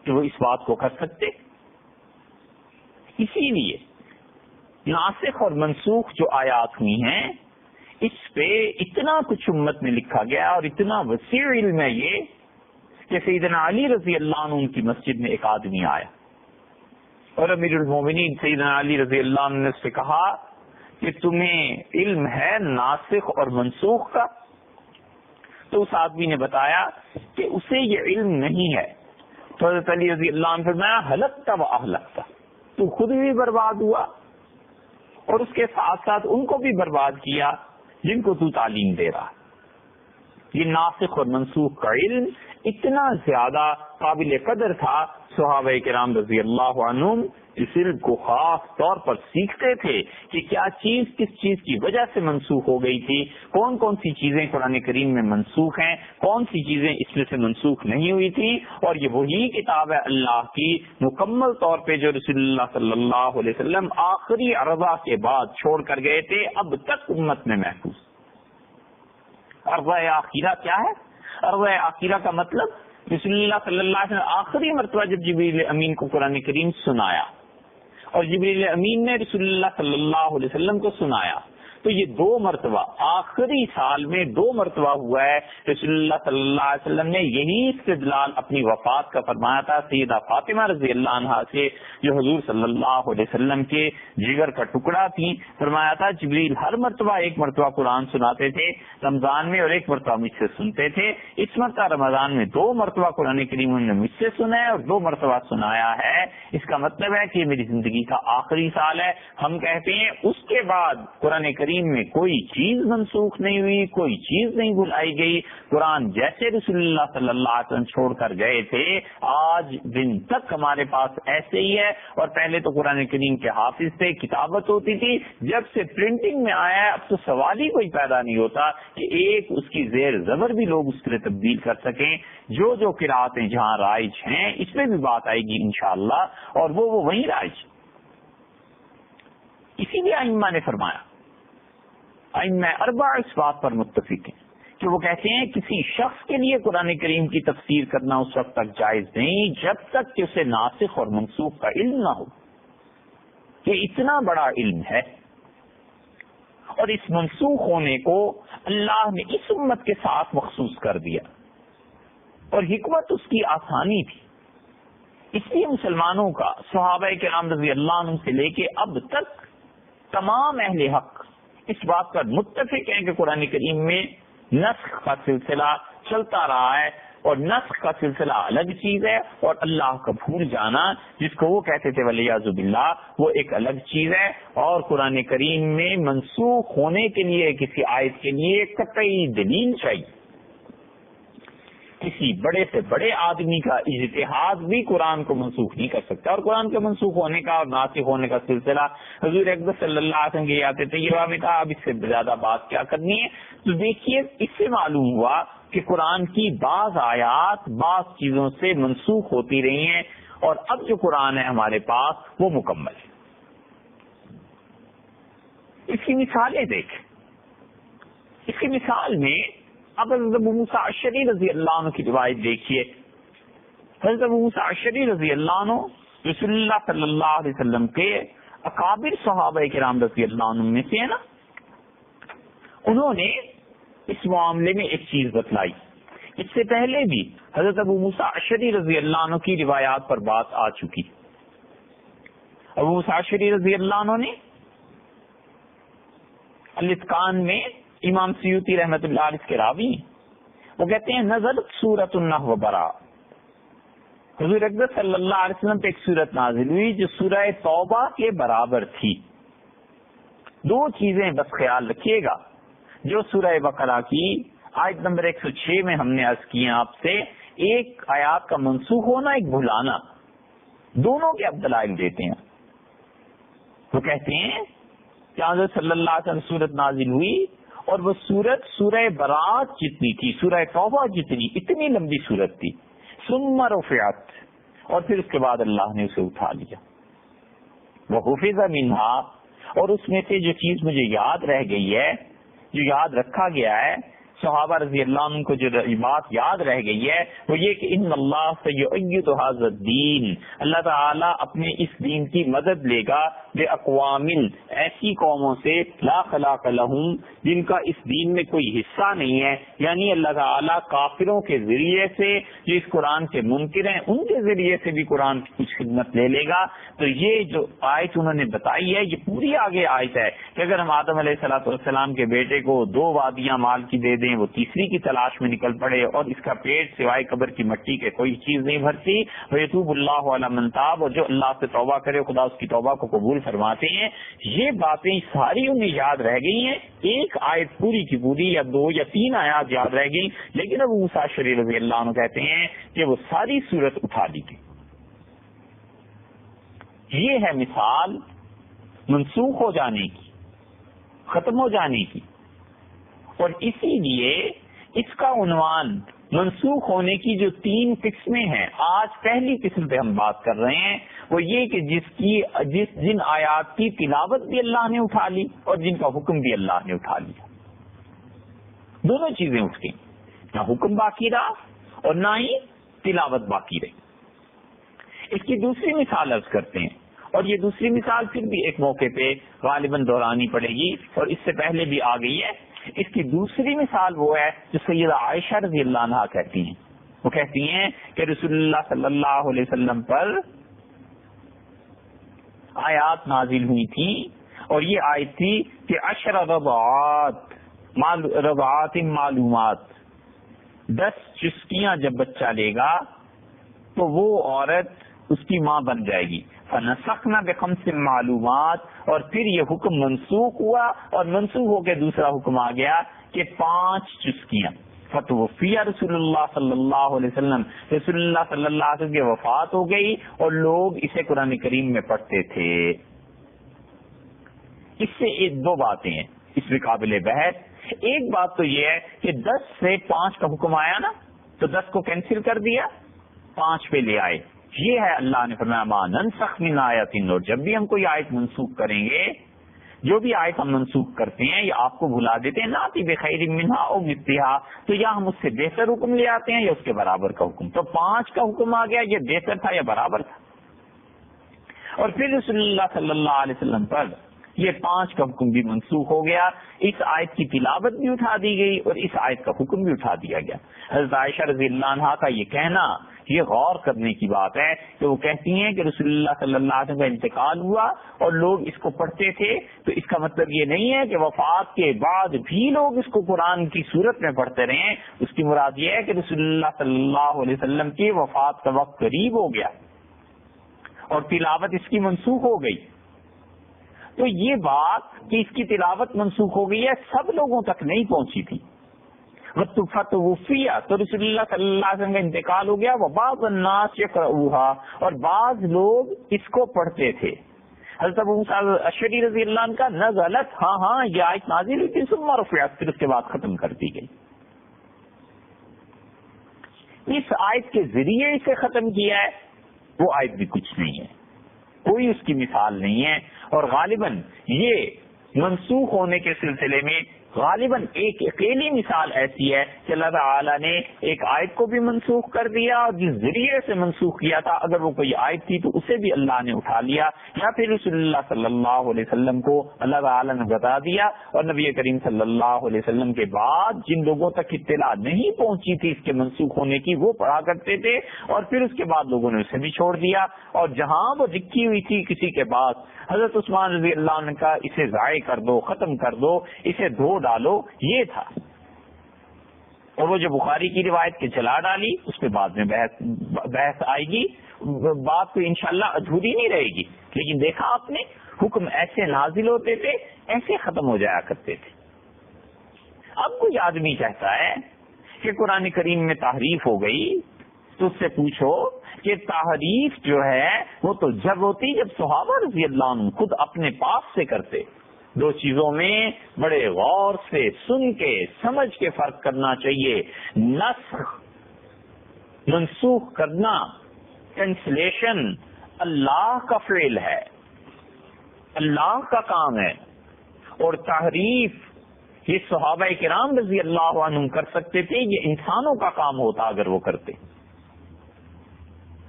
کہ وہ اس بات کو کر سکتے. اسی لیے ناسخ اور منسوخ جو آیات ہوئی ہیں اس پہ اتنا کچھ امت میں لکھا گیا اور اتنا وسیع علم ہے یہ کہ سیدنا علی رضی اللہ عنہ ان کی مسجد میں ایک آدمی آیا اور امیر المومنین سیدنا علی رضی اللہ عنہ نے اس سے کہا کہ تمہیں علم ہے ناسخ اور منسوخ کا؟ تو اس آدمی نے بتایا کہ اسے یہ علم نہیں ہے. تو حضرت علی رضی اللہ عنہ فرمایا ہلکتا و اہلکتا، تو خود بھی برباد ہوا اور اس کے ساتھ ساتھ ان کو بھی برباد کیا جن کو تو تعلیم دے رہا. یہ ناسخ اور منسوخ کا علم اتنا زیادہ قابل قدر تھا، صحابہ کرام رضی اللہ عنہم اس علم کو خاص طور پر سیکھتے تھے کہ کیا چیز کس چیز کی وجہ سے منسوخ ہو گئی تھی، کون کون سی چیزیں قرآن کریم میں منسوخ ہیں، کون سی چیزیں اس میں سے منسوخ نہیں ہوئی تھی. اور یہ وہی کتاب ہے اللہ کی مکمل طور پہ جو رسول اللہ صلی اللہ علیہ وسلم آخری عرضہ کے بعد چھوڑ کر گئے تھے، اب تک امت میں محفوظ. عرضہ آخرہ کیا ہے؟ عرضہ آخرہ کا مطلب رسول اللہ صلی اللہ علیہ وسلم آخری مرتبہ جب جبریل امین کو قرآن کریم سنایا اور جبریل امین نے رسول اللہ صلی اللہ علیہ وسلم کو سنایا، تو یہ 2 مرتبہ آخری سال میں 2 مرتبہ ہوا ہے. رسول اللہ صلی اللہ علیہ وسلم نے یہی استدلال اپنی وفات کا فرمایا تھا سیدہ فاطمہ رضی اللہ عنہا سے جو حضور صلی اللہ علیہ وسلم کے جگر کا ٹکڑا تھی. فرمایا تھا جبریل ہر مرتبہ 1 مرتبہ قرآن سناتے تھے رمضان میں اور 1 مرتبہ مجھ سے سنتے تھے. اس مرتبہ رمضان میں 2 مرتبہ قرآن کریم انہوں نے مجھ سے سنا ہے اور 2 مرتبہ سنایا ہے. اس کا مطلب ہے کہ یہ میری زندگی کا آخری سال ہے. ہم کہتے ہیں اس کے بعد قرآن کریم میں کوئی چیز منسوخ نہیں ہوئی، کوئی چیز نہیں بھلائی گئی. قرآن جیسے رسول اللہ صلی اللہ علیہ وسلم چھوڑ کر گئے تھے آج دن تک ہمارے پاس ایسے ہی ہے. اور پہلے تو قرآن کریم کے حافظ تھے، کتابت ہوتی تھی. جب سے پرنٹنگ میں آیا ہے اب تو سوال ہی کوئی پیدا نہیں ہوتا کہ ایک اس کی زیر زبر بھی لوگ اس کے تبدیل کر سکیں. جو قرأتیں جہاں رائج ہیں اس میں بھی بات آئے گی انشاءاللہ، اور وہ وہیں رائج. اسی لیے ائمہ نے فرمایا، ائمہ اربع اس بات پر متفق ہیں کہ وہ کہتے ہیں کسی شخص کے لیے قرآن کریم کی تفسیر کرنا اس وقت تک جائز نہیں جب تک کہ اسے ناسخ اور منسوخ کا علم نہ ہو. یہ اتنا بڑا علم ہے اور اس منسوخ ہونے کو اللہ نے اس امت کے ساتھ مخصوص کر دیا اور حکمت اس کی آسانی تھی. اس لیے مسلمانوں کا صحابہ کرام رضی اللہ عنہ سے لے کے اب تک تمام اہل حق اس بات پر متفق ہیں کہ قرآن کریم میں نسخ کا سلسلہ چلتا رہا ہے اور نسخ کا سلسلہ الگ چیز ہے اور اللہ کا بھول جانا جس کو وہ کہتے تھے والعیاذ باللہ وہ ایک الگ چیز ہے. اور قرآن کریم میں منسوخ ہونے کے لیے کسی آیت کے لیے قطعی دلیل چاہیے. کسی بڑے سے بڑے آدمی کا اجتہاد بھی قرآن کو منسوخ نہیں کر سکتا. اور قرآن کے منسوخ ہونے کا اور ناسخ ہونے کا سلسلہ حضور اکبر صلی اللہ علیہ وسلم کے آتے تھے. یہ میں کہا اب اس سے زیادہ بات کیا کرنی ہے. تو دیکھیے اس سے معلوم ہوا کہ قرآن کی بعض آیات بعض چیزوں سے منسوخ ہوتی رہی ہیں اور اب جو قرآن ہے ہمارے پاس وہ مکمل ہے. اس کی مثالیں دیکھ. اس کی مثال میں اب حضرت ابو موسیٰ اشعری رضی اللہ عنہ کی روایت دیکھیے. حضرت ابو موسیٰ اشعری رضی اللہ عنہ رسول اللہ صلی اللہ علیہ وسلم کے اکابر صحابہ کرام رضی اللہ عنہ میں سے ہے نا. انہوں نے اس معاملے میں ایک چیز بتلائی. اس سے پہلے بھی حضرت ابو موسیٰ اشعری رضی اللہ عنہ کی روایات پر بات آ چکی. ابو موسیٰ اشعری رضی اللہ عنہ نے الاتقان میں امام سیوطی رحمۃ اللہ علیہ کے راوی وہ کہتے ہیں نزلت سورۃ النحو برا. حضور اکبر صلی اللہ علیہ وسلم پہ ایک سورت نازل ہوئی جو سورہ توبہ کے برابر تھی. 2 چیزیں بس خیال رکھیے گا. جو سورہ بقرہ کی آیت نمبر 106 میں ہم نے عرض کی آپ سے ایک آیات کا منسوخ ہونا ایک بھلانا دونوں کے اب دلائل دیتے ہیں. وہ کہتے ہیں کہ حضرت صلی اللہ علیہ وسلم سورت نازل ہوئی اور وہ سورت سورہ برات جتنی تھی سورہ توبہ جتنی اتنی لمبی سورت تھی. ثم رفعت اور پھر اس کے بعد اللہ نے اسے اٹھا لیا. وحفظ منها اور اس میں سے جو چیز مجھے یاد رہ گئی ہے جو یاد رکھا گیا ہے صحابہ رضی اللہ عنہ کو جو بات یاد رہ گئی ہے وہ یہ کہ ان اللہ سیؤید ھذا الدین، اللہ تعالیٰ اپنے اس دین کی مدد لے گا باقوام، ایسی قوموں سے لا خلاق لہم، جن کا اس دین میں کوئی حصہ نہیں ہے، یعنی اللہ تعالیٰ کافروں کے ذریعے سے جو اس قرآن کے منکر ہیں ان کے ذریعے سے بھی قرآن کی کچھ خدمت لے لے گا۔ تو یہ جو آیت انہوں نے بتائی ہے یہ پوری آگے آیت ہے کہ اگر ہم آدم علیہ السلام کے بیٹے کو 2 وادیاں مال کی دے دیں، وہ تیسری کی تلاش میں نکل پڑے اور اس کا پیٹ سوائے قبر کی مٹی کے کوئی چیز نہیں بھرتی، وَيَتُوبُ اللَّهُ عَلَى مَن تَابَ، اور جو اللہ سے توبہ کرے خدا اس کی توبہ کو قبول فرماتے ہیں۔ یہ باتیں ساری انہیں یاد رہ گئی ہیں، ایک آیت پوری کی پوری یا 2 یا 3 آیات یاد رہ گئی، لیکن ابو موسیٰ اشعری رضی اللہ عنہ کہتے ہیں کہ وہ ساری صورت اٹھا لی گئی۔ یہ ہے مثال منسوخ ہو جانے کی، ختم ہو جانے کی، اور اسی لیے اس کا عنوان منسوخ ہونے کی جو 3 قسمیں ہیں، آج پہلی قسم پہ ہم بات کر رہے ہیں، وہ یہ کہ جن آیات کی تلاوت بھی اللہ نے اٹھا لی اور جن کا حکم بھی اللہ نے اٹھا لیا، دونوں چیزیں اٹھ گئی، نہ حکم باقی رہا اور نہ ہی تلاوت باقی رہی۔ اس کی دوسری مثال عرض کرتے ہیں، اور یہ دوسری مثال پھر بھی ایک موقع پہ غالباً دہرانی پڑے گی اور اس سے پہلے بھی آ گئی ہے۔ اس کی دوسری مثال وہ ہے جو سیدہ عائشہ رضی اللہ عنہا کہتی ہیں، وہ کہتی ہیں کہ رسول اللہ صلی اللہ علیہ وسلم پر آیات نازل ہوئی تھی، اور یہ آیت تھی کہ 10 رضعات معلومات، 10 چسکیاں جب بچہ لے گا تو وہ عورت اس کی ماں بن جائے گی۔ فنسخنا بخمس معلومات، اور پھر یہ حکم منسوخ ہوا اور منسوخ ہو کے دوسرا حکم آ گیا کہ 5 چسکیاں۔ فتوفی رسول اللہ صلی اللہ علیہ وسلم، رسول اللہ صلی اللہ علیہ وسلم کی وفات ہو گئی اور لوگ اسے قرآن کریم میں پڑھتے تھے۔ اس سے 2 باتیں ہیں اس میں قابل بحث۔ ایک بات تو یہ ہے کہ 10 سے 5 کا حکم آیا نا، تو 10 کو کینسل کر دیا، 5 پہ لے آئے۔ یہ ہے اللہ نے فرمایا ما ننسخ من آیۃ، اور جب بھی ہم کوئی آیت منسوخ کریں گے، جو بھی آیت ہم منسوخ کرتے ہیں یا آپ کو بھلا دیتے ہیں، ناتی بخیر منہا او مثلہا، تو یا ہم اس سے بہتر حکم لے آتے ہیں یا اس کے برابر کا حکم۔ تو 5 کا حکم آ گیا، یہ بہتر تھا یا برابر تھا؟ اور پھر رسول اللہ صلی اللہ علیہ وسلم پر یہ 5 کا حکم بھی منسوخ ہو گیا، اس آیت کی تلاوت بھی اٹھا دی گئی اور اس آیت کا حکم بھی اٹھا دیا گیا۔ حضرت عائشہ رضی اللہ عنہا کا یہ کہنا یہ غور کرنے کی بات ہے کہ وہ کہتی ہیں کہ رسول اللہ صلی اللہ علیہ وسلم کا انتقال ہوا اور لوگ اس کو پڑھتے تھے، تو اس کا مطلب یہ نہیں ہے کہ وفات کے بعد بھی لوگ اس کو قرآن کی صورت میں پڑھتے رہے، اس کی مراد یہ ہے کہ رسول اللہ صلی اللہ علیہ وسلم کی وفات کا وقت قریب ہو گیا اور تلاوت اس کی منسوخ ہو گئی۔ تو یہ بات کہ اس کی تلاوت منسوخ ہو گئی ہے سب لوگوں تک نہیں پہنچی تھی۔ فتوفیہ، تو رسول اللہ صلی اللہ علیہ وسلم کا انتقال ہو گیا، وبعض الناس یقرؤوها، اور بعض لوگ اس کو پڑھتے تھے۔ حضرت ابو موسیٰ اشعری رضی اللہ عنہ کا نزلت، ہاں یہ آیت نازل ہوئی تھی، ثم رفعت، پھر اس کے بعد ختم کر دی گئی۔ اس آیت کے ذریعے اسے ختم کیا ہے، وہ آیت بھی کچھ نہیں ہے، کوئی اس کی مثال نہیں ہے، اور غالباً یہ منسوخ ہونے کے سلسلے میں غالباً ایک اکیلی مثال ایسی ہے کہ اللہ تعالیٰ نے ایک آیت کو بھی منسوخ کر دیا اور جس ذریعے سے منسوخ کیا تھا اگر وہ کوئی آیت تھی تو اسے بھی اللہ نے اٹھا لیا، یا پھر رسول اللہ صلی اللہ علیہ وسلم کو اللہ تعالیٰ نے بتا دیا، اور نبی کریم صلی اللہ علیہ وسلم کے بعد جن لوگوں تک اطلاع نہیں پہنچی تھی اس کے منسوخ ہونے کی وہ پڑھا کرتے تھے، اور پھر اس کے بعد لوگوں نے اسے بھی چھوڑ دیا، اور جہاں وہ لکھی ہوئی تھی کسی کے پاس، حضرت عثمان رضی اللہ عنہ کا اسے ضائع کر دو، ختم کر دو، اسے دھو ڈالو، یہ تھا۔ اور وہ جو بخاری کی روایت کے جلا ڈالی اس پہ بعد میں بحث آئے گی، بات تو انشاءاللہ ادھوری نہیں رہے گی، لیکن دیکھا آپ نے حکم ایسے نازل ہوتے تھے ایسے ختم ہو جایا کرتے تھے۔ اب کوئی آدمی چاہتا ہے کہ قرآن کریم میں تحریف ہو گئی تو اس سے پوچھو کہ تحریف جو ہے وہ تو جب ہوتی جب صحابہ رضی اللہ عنہ خود اپنے پاس سے کرتے۔ 2 چیزوں میں بڑے غور سے سن کے سمجھ کے فرق کرنا چاہیے۔ نسخ، منسوخ کرنا، کینسلیشن اللہ کا فعل ہے، اللہ کا کام ہے، اور تحریف یہ صحابہ کرام رضی اللہ عنہم کر سکتے تھے، یہ انسانوں کا کام ہوتا اگر وہ کرتے.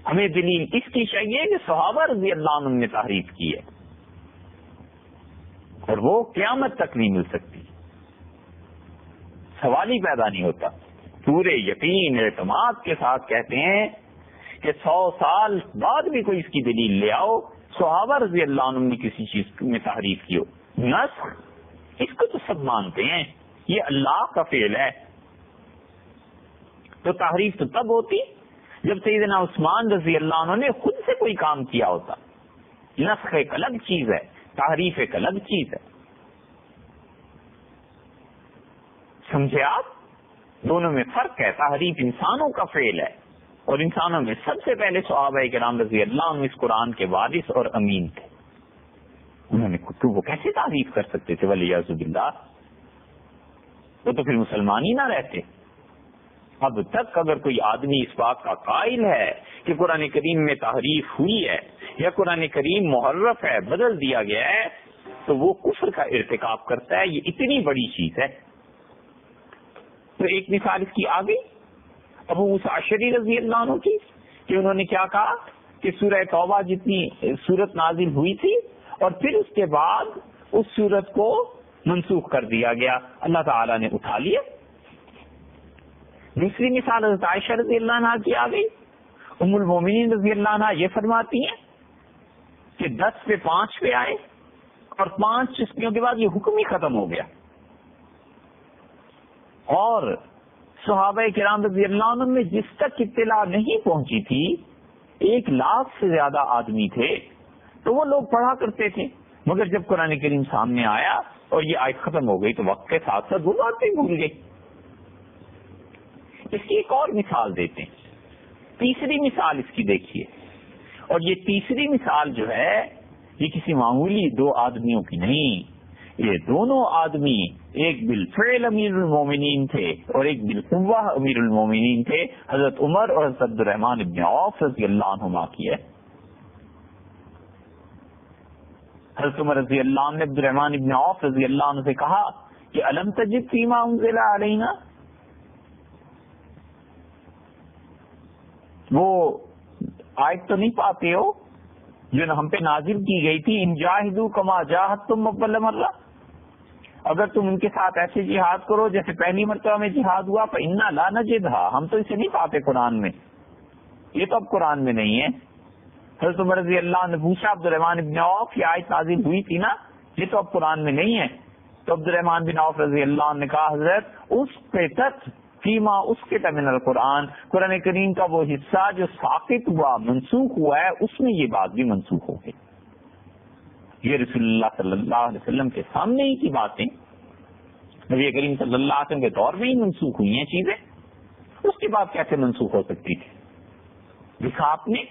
ہمیں دلیل اس کی چاہیے کہ صحابہ رضی اللہ عنہم نے تعریف کی ہے، اور وہ قیامت تک نہیں مل سکتی. سوال ہی پیدا نہیں ہوتا. پورے یقین اعتماد کے ساتھ کہتے ہیں کہ 100 سال بعد بھی کوئی اس کی دلیل لے آؤ صحابہ رضی اللہ عنہم نے کسی چیز میں تعریف کی ہو. نسخ اس کو تو سب مانتے ہیں، یہ اللہ کا فعل ہے. تو تعریف تو تب ہوتی جب سیدنا عثمان رضی اللہ عنہ نے خود سے کوئی کام کیا ہوتا. نسخ ایک الگ چیز ہے، تعریف ایک الگ چیز ہے. سمجھے آپ؟ دونوں میں فرق ہے. تعریف انسانوں کا فعل ہے، اور انسانوں میں سب سے پہلے صحابہ کرام رضی اللہ عنہ اس قرآن کے وارث اور امین تھے. انہوں نے خود وہ کیسے تعریف کر سکتے تھے؟ والعیاذ باللہ، وہ تو پھر مسلمان ہی نہ رہتے. اب تک اگر کوئی آدمی اس بات کا قائل ہے کہ قرآن کریم میں تحریف ہوئی ہے یا قرآن کریم محرف ہے، بدل دیا گیا ہے، تو وہ کفر کا ارتکاب کرتا ہے. یہ اتنی بڑی چیز ہے. تو ایک مثال اس کی آ گئی ابو موسیٰ اشعری رضی اللہ عنہ کی، کہ انہوں نے کیا کہا کہ سورہ توبہ جتنی سورت نازل ہوئی تھی اور پھر اس کے بعد اس سورت کو منسوخ کر دیا گیا، اللہ تعالیٰ نے اٹھا لیا. دوسری مثال حضرت عائشہ رضی اللہ عنہ کی آ گئی. ام المومنین رضی اللہ عنہ یہ فرماتی ہیں کہ 10 پہ 5 پہ آئے اور 5 چسکیوں کے بعد یہ حکم ہی ختم ہو گیا. اور صحابہ کرام رضی اللہ عنہ میں جس تک اطلاع نہیں پہنچی تھی 1 لاکھ سے زیادہ آدمی تھے، تو وہ لوگ پڑھا کرتے تھے. مگر جب قرآن کریم سامنے آیا اور یہ آیت ختم ہو گئی تو وقت کے ساتھ ساتھ وہ باتیں بھول گئی. اس کی ایک اور مثال دیتے ہیں. تیسری مثال اس کی دیکھیے، اور یہ تیسری مثال جو ہے یہ کسی معمولی 2 آدمیوں کی نہیں. یہ دونوں آدمی ایک بالفعل امیر المومنین تھے اور ایک بالقوہ امیر المومنین تھے. حضرت عمر اور حضرت عبد الرحمن ابن عوف رضی اللہ عنہما کی ہے. حضرت عمر رضی اللہ عنہ نے عبد الرحمن ابن عوف رضی اللہ عنہ سے کہا کہ الم تجد فیما انزل علینا، وہ آیت تو نہیں پاتے ہو جو ہم پہ نازل کی گئی تھی، ان جاہدوا کما جاہدتم اول مرہ، اگر تم ان کے ساتھ ایسے جہاد کرو جیسے پہلی مرتبہ میں جہاد ہوا، فإنا لا نجدها، ہم تو اسے نہیں پاتے قرآن میں، یہ تو اب قرآن میں نہیں ہے. حضرت عمر رضی اللہ عنہ نے پوچھا عبد الرحمن بن عوف، یہ آیت نازل ہوئی تھی نا، یہ تو اب قرآن میں نہیں ہے. تو عبد الرحمن بن عوف رضی اللہ عنہ نے کہا حضرت اس پہ تک فیما اس کے من القرآن، قرآن کریم کا وہ حصہ جو ساقط ہوا منسوخ ہوا ہے اس میں یہ بات بھی منسوخ ہو گئی. یہ رسول اللہ صلی اللہ علیہ وسلم کے سامنے ہی کی باتیں، نبی کریم صلی اللہ علیہ وسلم کے دور میں ہی منسوخ ہوئی ہیں چیزیں، اس کے بعد کیسے منسوخ ہو سکتی تھی؟ دیکھا آپ نے.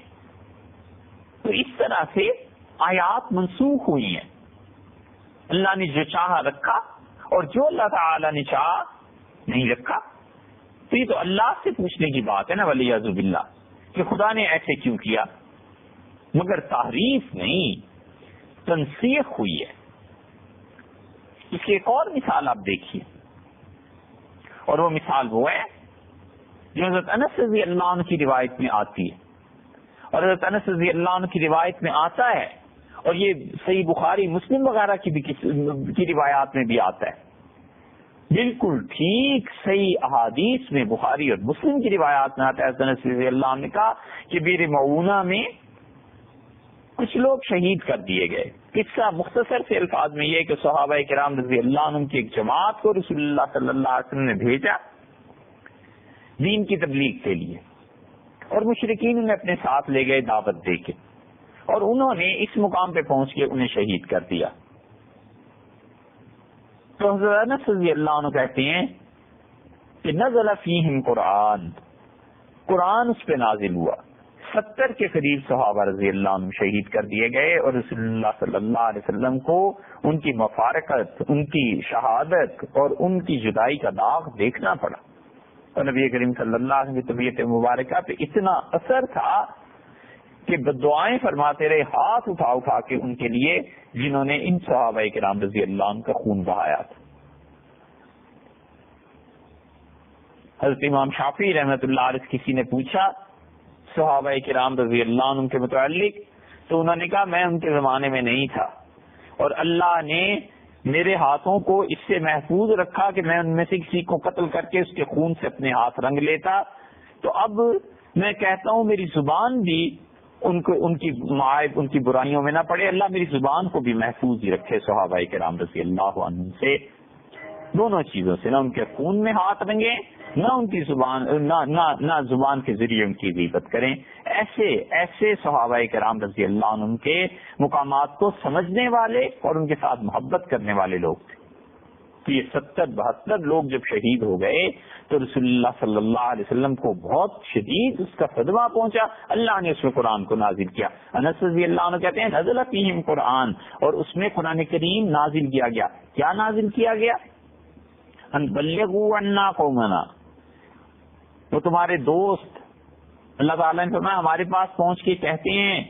تو اس طرح سے آیات منسوخ ہوئی ہیں. اللہ نے جو چاہا رکھا اور جو اللہ تعالی نے چاہا نہیں رکھا. تو یہ تو اللہ سے پوچھنے کی بات ہے نا والعیاذ باللہ کہ خدا نے ایسے کیوں کیا. مگر تحریف نہیں، تنسیخ ہوئی ہے. اس کی ایک اور مثال آپ دیکھیے، اور وہ مثال وہ ہے جو حضرت انس رضی اللہ عنہ کی روایت میں آتی ہے. اور حضرت انس رضی اللہ عنہ کی روایت میں آتا ہے، اور یہ صحیح بخاری مسلم وغیرہ کی روایات میں بھی آتا ہے. بالکل ٹھیک صحیح احادیث میں بخاری اور مسلم کی روایات میں آتا ہے. حضرت انس رضی اللہ عنہ نے کہا کہ بئر معونہ میں کچھ لوگ شہید کر دیے گئے. قصہ مختصر سے الفاظ میں یہ کہ صحابہ کرام رضی اللہ عنہ کی ایک جماعت کو رسول اللہ صلی اللہ علیہ وسلم نے بھیجا دین کی تبلیغ کے لیے، اور مشرکین انہیں اپنے ساتھ لے گئے دعوت دے کے، اور انہوں نے اس مقام پہ پہنچ کے انہیں شہید کر دیا. تو حضرت انس رضی اللہ عنہ کہتے ہیں کہ نزل فیہم قرآن، قرآن اس پہ نازل ہوا. 70 کے قریب صحابہ رضی اللہ عنہ شہید کر دیے گئے، اور رسول اللہ صلی اللہ علیہ وسلم کو ان کی مفارقت، ان کی شہادت اور ان کی جدائی کا داغ دیکھنا پڑا. اور نبی کریم صلی اللہ علیہ وسلم کی طبیعت مبارکہ پہ اتنا اثر تھا کہ دعائیں فرماتے رہے ہاتھ اٹھا اٹھا کے ان کے لیے جنہوں نے ان صحابہ کرام رضی اللہ عنہ کا خون بہایا تھا. حضرت امام شافعی رحمۃ اللہ علیہ کسی نے پوچھا صحابہ کرام رضی اللہ عنہ کے متعلق، تو انہوں نے کہا میں ان کے زمانے میں نہیں تھا اور اللہ نے میرے ہاتھوں کو اس سے محفوظ رکھا کہ میں ان میں سے کسی کو قتل کر کے اس کے خون سے اپنے ہاتھ رنگ لیتا، تو اب میں کہتا ہوں میری زبان بھی ان کی معائب، ان کی برائیوں میں نہ پڑے، اللہ میری زبان کو بھی محفوظ ہی رکھے صحابہ کرام رضی اللہ عنہ سے، دونوں چیزوں سے، نہ ان کے خون میں ہاتھ رنگے، نہ ان کی زبان نہ زبان کے ذریعے ان کی غیبت کریں۔ ایسے صحابہ کرام رضی اللہ عنہ کے مقامات کو سمجھنے والے اور ان کے ساتھ محبت کرنے والے لوگ تھے۔ تو یہ 70-72 لوگ جب شہید ہو گئے تو رسول اللہ صلی اللہ علیہ وسلم کو بہت شدید اس کا صدمہ پہنچا، اللہ نے اس میں قرآن کو نازل کیا۔ انس رضی اللہ عنہ کہتے ہیں نزل فیہم قرآن، اور اس میں قرآن کریم نازل کیا گیا۔ کیا نازل کیا گیا؟ ان بلغوا عنا قومنا، وہ تمہارے دوست اللہ تعالیٰ نے فرمایا ہمارے پاس پہنچ کے کہتے ہیں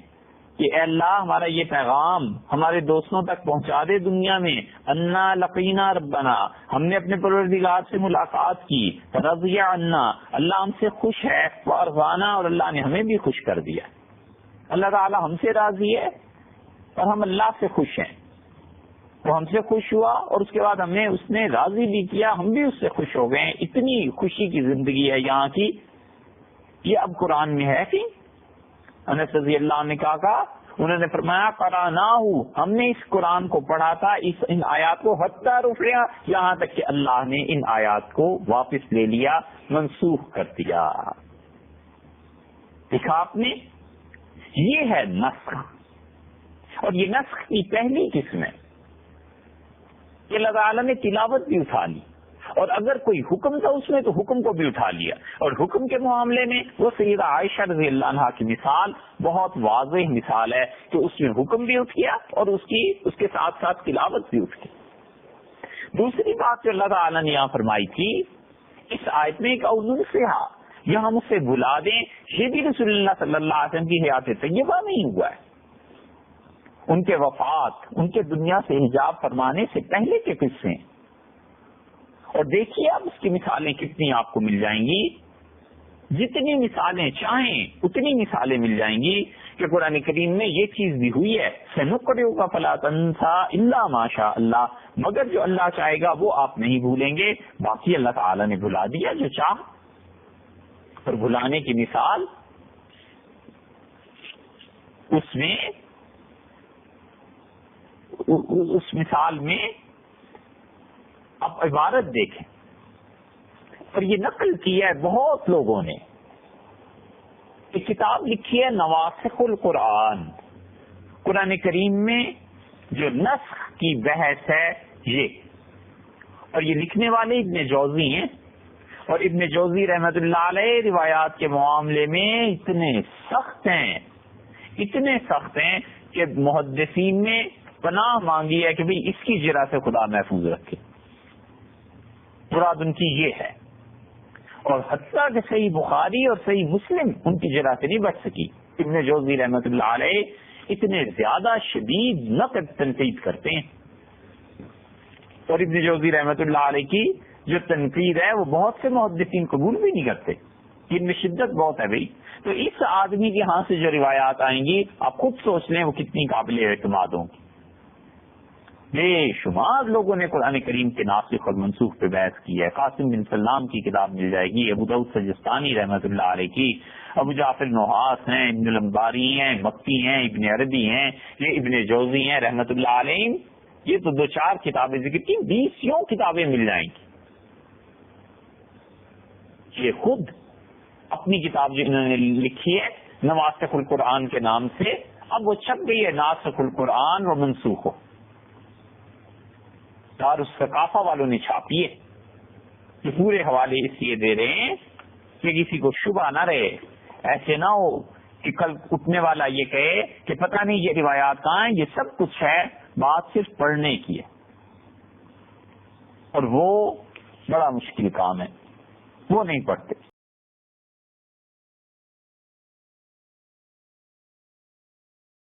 کہ اے اللہ ہمارا یہ پیغام ہمارے دوستوں تک پہنچا دے دنیا میں، انا لقینا ربنا، ہم نے اپنے پروردگار سے ملاقات کی، رضی عنا، اللہ ہم سے خوش ہے، وارضانا، اور اللہ نے ہمیں بھی خوش کر دیا۔ اللہ تعالیٰ ہم سے راضی ہے اور ہم اللہ سے خوش ہیں، وہ ہم سے خوش ہوا اور اس کے بعد ہمیں اس نے راضی بھی کیا، ہم بھی اس سے خوش ہو گئے۔ اتنی خوشی کی زندگی ہے یہاں کی، یہ اب قرآن میں ہے کہ انس رضی اللہ عنہ نے کہا انہوں نے فرمایا قرأناہ، ہم نے اس قرآن کو پڑھا تھا، ان آیات کو حتی رفع، یہاں تک کہ اللہ نے ان آیات کو واپس لے لیا، منسوخ کر دیا۔ دیکھا آپ نے، یہ ہے نسخ، اور یہ نسخ کی پہلی قسم ہے کہ اللہ تعالیٰ نے تلاوت بھی اٹھا لی، اور اگر کوئی حکم تھا اس میں تو حکم کو بھی اٹھا لیا، اور حکم کے معاملے میں وہ سیدہ عائشہ رضی اللہ عنہا کی مثال بہت واضح مثال ہے کہ اس میں حکم بھی اٹھ گیا اور اس کے ساتھ ساتھ تلاوت بھی اٹھ گئی۔ دوسری بات جو اللہ تعالیٰ نے یہاں فرمائی تھی اس آیت میں کہ اعوذ سے یہاں مجھ سے بلا دیں، یہ بھی رسول اللہ صلی اللہ علیہ وسلم کی حیات طیبہ نہیں ہوا ہے، ان کے وفات، ان کے دنیا سے حجاب فرمانے سے پہلے کے قصے ہیں، اور دیکھیے اب اس کی مثالیں کتنی آپ کو مل جائیں گی، جتنی مثالیں چاہیں اتنی مثالیں مل جائیں گی کہ قرآن کریم میں یہ چیز بھی ہوئی ہے، سنقرئک فلا تنسى الا ما شاء اللہ، مگر جو اللہ چاہے گا وہ آپ نہیں بھولیں گے، باقی اللہ تعالیٰ نے بھلا دیا جو چاہ۔ اور بھلانے کی مثال اس مثال میں اب عبارت دیکھیں، اور یہ نقل کی ہے بہت لوگوں نے، ایک کتاب لکھی ہے نواسخ القرآن، قرآن کریم میں جو نسخ کی بحث ہے یہ، اور یہ لکھنے والے ابن جوزی ہیں، اور ابن جوزی رحمت اللہ علیہ روایات کے معاملے میں اتنے سخت ہیں کہ محدثین نے پناہ مانگی ہے کہ بھئی اس کی جرح سے خدا محفوظ رکھے، مراد ان کی یہ ہے، اور حتیٰ کہ صحیح بخاری اور صحیح مسلم ان کی جرح سے نہیں بچ سکی۔ ابن جوزی رحمت اللہ علیہ اتنے زیادہ شدید نقد تنقید کرتے ہیں، اور ابن جوزی رحمت اللہ علیہ کی جو تنقید ہے وہ بہت سے محدثین قبول بھی نہیں کرتے، ان میں شدت بہت ہے بھائی۔ تو اس آدمی کے ہاں سے جو روایات آئیں گی آپ خود سوچ لیں وہ کتنی قابل اعتماد ہوں گی۔ بے شمار لوگوں نے قرآن کریم کے ناسخ اور منسوخ پہ بحث کی ہے، قاسم بن سلام کی کتاب مل جائے گی، ابو داؤد سجستانی رحمت اللہ علیہ کی، ابو جعفر نحاس ہیں، ابن الانباری ہیں، مکی ہیں، ابن عربی ہیں، یہ ابن جوزی ہیں رحمت اللہ علیہ، یہ تو 2-4 کتابیں ذکر کی، 20 کتابیں مل جائیں گی۔ یہ خود اپنی کتاب جو انہوں نے لکھی ہے نواسخ القرآن کے نام سے، اب وہ چھپ گئی ہے ناسخ القرآن و منسوخ، دار الثقافہ والوں نے چھاپی ہے۔ یہ پورے حوالے اس لیے دے رہے ہیں کہ کسی کو شبہ نہ رہے، ایسے نہ ہو کہ کل اٹھنے والا یہ کہے کہ پتہ نہیں یہ روایات کہاں ہیں، یہ سب کچھ ہے، بات صرف پڑھنے کی ہے، اور وہ بڑا مشکل کام ہے، وہ نہیں پڑھتے۔